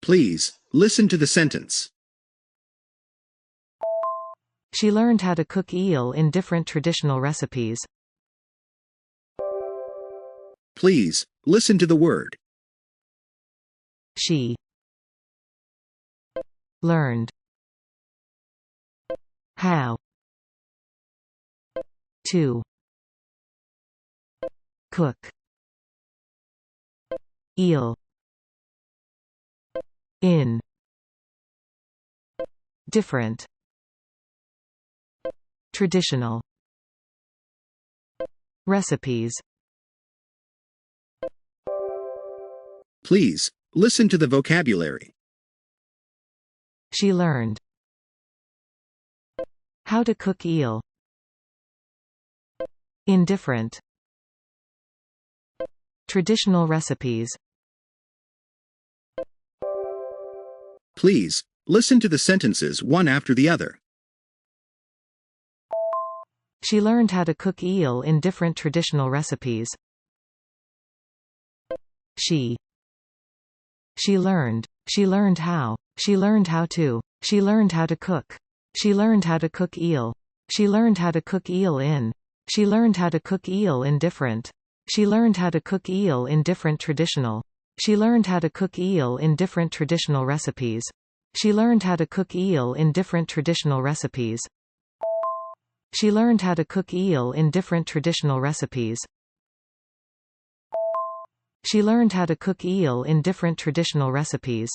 Please, listen to the sentence. She learned how to cook eel in different traditional recipes. Please, listen to the word. She learned how to cook eel in different traditional recipes. Please, listen to the vocabulary. She learned how to cook eel in different traditional recipes. Please, listen to the sentences one after the other. She learned how to cook eel in different traditional recipes. She learned how to cook. She learned how to cook eel. She learned how to cook eel in. She learned how to cook eel in different. She learned how to cook eel in different traditional. She learned how to cook eel in different traditional recipes. She learned how to cook eel in different traditional recipes. She learned how to cook eel in different traditional recipes. She learned how to cook eel in different traditional recipes.